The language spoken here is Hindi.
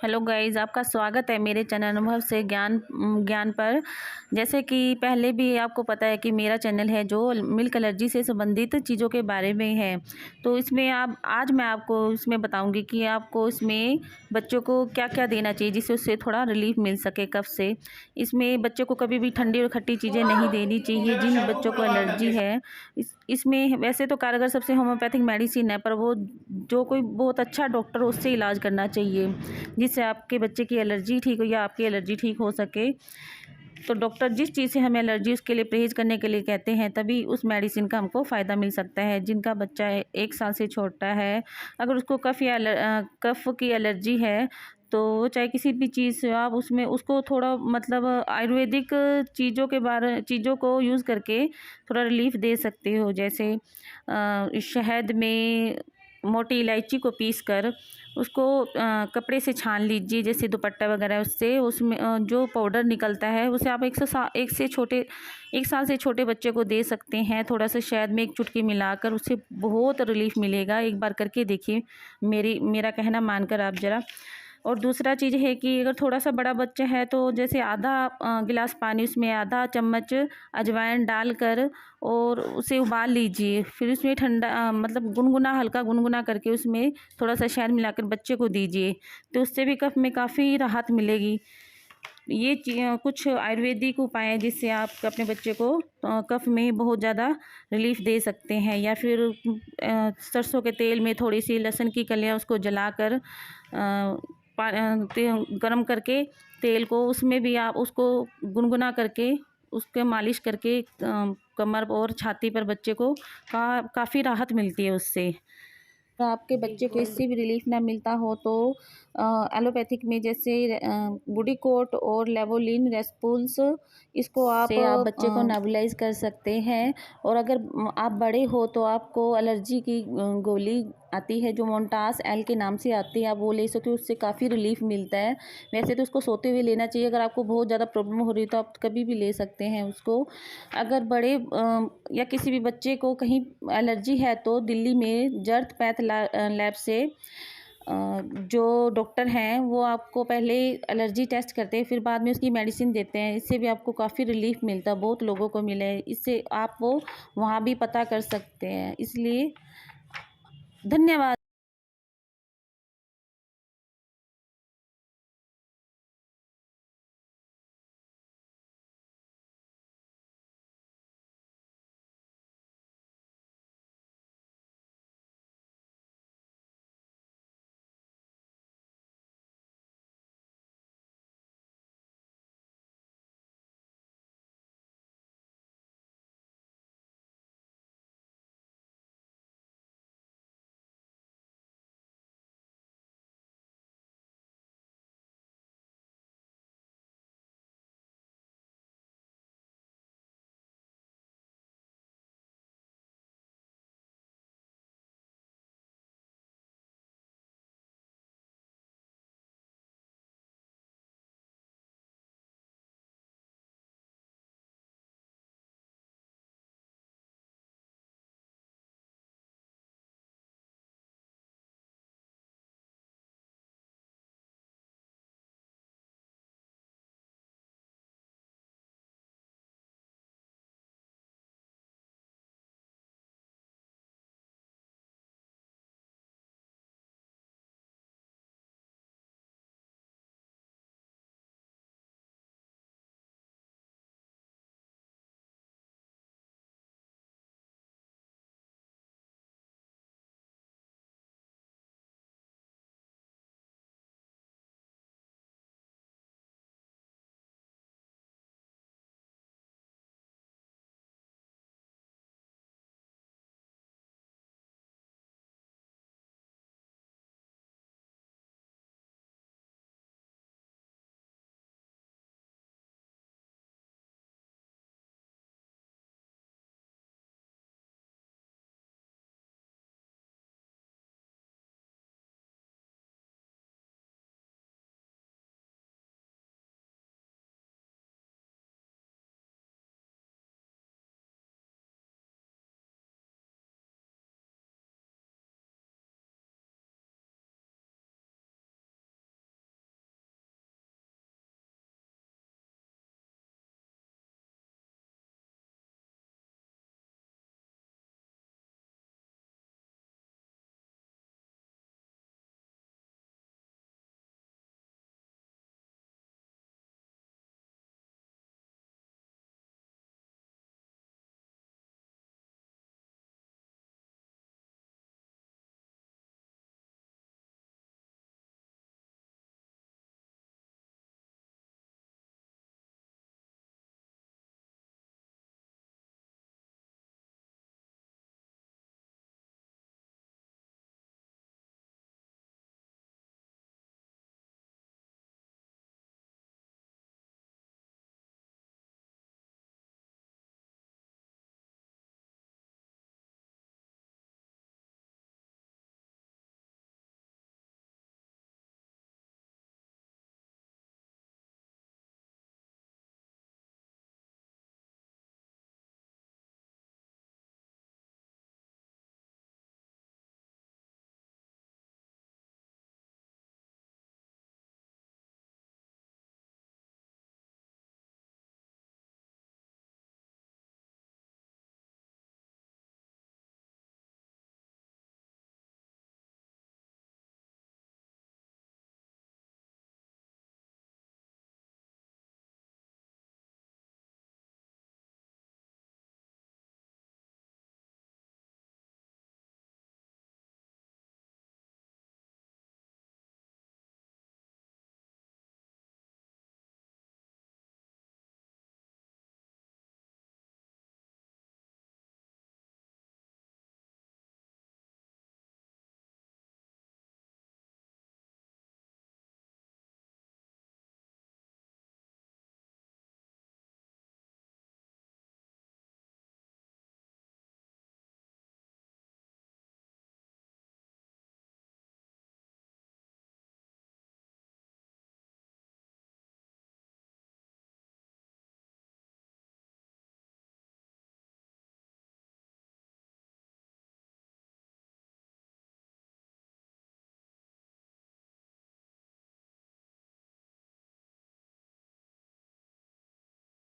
हेलो गाइस, आपका स्वागत है मेरे चैनल अनुभव से ज्ञान ज्ञान पर। जैसे कि पहले भी आपको पता है कि मेरा चैनल है जो मिल्क एलर्जी से संबंधित चीज़ों के बारे में है। तो इसमें आज मैं आपको इसमें बताऊंगी कि आपको इसमें बच्चों को क्या क्या देना चाहिए जिससे उससे थोड़ा रिलीफ मिल सके कफ से। इसमें बच्चों को कभी भी ठंडी और खट्टी चीज़ें नहीं देनी चाहिए जिन बच्चों को एलर्जी है। इसमें वैसे तो कारगर सबसे होम्योपैथिक मेडिसिन है, पर वो जो कोई बहुत अच्छा डॉक्टर हो उससे इलाज करना चाहिए जिससे आपके बच्चे की एलर्जी ठीक हो या आपकी एलर्जी ठीक हो सके। तो डॉक्टर जिस चीज़ से हमें एलर्जी उसके लिए परहेज़ करने के लिए कहते हैं तभी उस मेडिसिन का हमको फ़ायदा मिल सकता है। जिनका बच्चा 1 साल से छोटा है, अगर उसको कफ़ की एलर्जी है तो वो चाहे किसी भी चीज़ से आप उसमें उसको थोड़ा मतलब आयुर्वेदिक चीज़ों को यूज़ करके थोड़ा रिलीफ़ दे सकते हो। जैसे शहद में मोटी इलायची को पीसकर उसको कपड़े से छान लीजिए, जैसे दुपट्टा वगैरह, उससे उसमें जो पाउडर निकलता है उसे आप 1 साल से छोटे बच्चे को दे सकते हैं। थोड़ा सा शहद में 1 चुटकी मिलाकर, उससे बहुत रिलीफ मिलेगा। एक बार करके देखिए, मेरा कहना मानकर आप ज़रा। और दूसरा चीज़ है कि अगर थोड़ा सा बड़ा बच्चा है तो जैसे आधा गिलास पानी, उसमें आधा चम्मच अजवाइन डालकर और उसे उबाल लीजिए। फिर उसमें मतलब हल्का गुनगुना करके उसमें थोड़ा सा शहद मिलाकर बच्चे को दीजिए, तो उससे भी कफ में काफ़ी राहत मिलेगी। ये कुछ आयुर्वेदिक उपाय हैं जिससे आप अपने बच्चे को कफ में बहुत ज़्यादा रिलीफ दे सकते हैं। या फिर सरसों के तेल में थोड़ी सी लहसुन की कलियां उसको जलाकर गरम करके तेल को, उसमें भी आप उसको गुनगुना करके उसके मालिश करके कमर और छाती पर बच्चे को काफ़ी राहत मिलती है उससे। अगर आपके बच्चे को इससे भी रिलीफ ना मिलता हो तो एलोपैथिक में जैसे बुडीकोट और लेवोलिन रेस्पूल्स, इसको आप बच्चे को नेबुलाइज कर सकते हैं। और अगर आप बड़े हो तो आपको एलर्जी की गोली आती है जो मोन्टास एल के नाम से आती है, आप वो ले सकते हो, उससे काफ़ी रिलीफ मिलता है। वैसे तो उसको सोते हुए लेना चाहिए, अगर आपको बहुत ज़्यादा प्रॉब्लम हो रही है तो आप कभी भी ले सकते हैं उसको। अगर बड़े या किसी भी बच्चे को कहीं एलर्जी है तो दिल्ली में जर्थ पैथ लैब से जो डॉक्टर हैं वो आपको पहले एलर्जी टेस्ट करते हैं, फिर बाद में उसकी मेडिसिन देते हैं। इससे भी आपको काफ़ी रिलीफ मिलता है, बहुत लोगों को मिला है। इससे आप वो वहाँ भी पता कर सकते हैं। इसलिए धन्यवाद।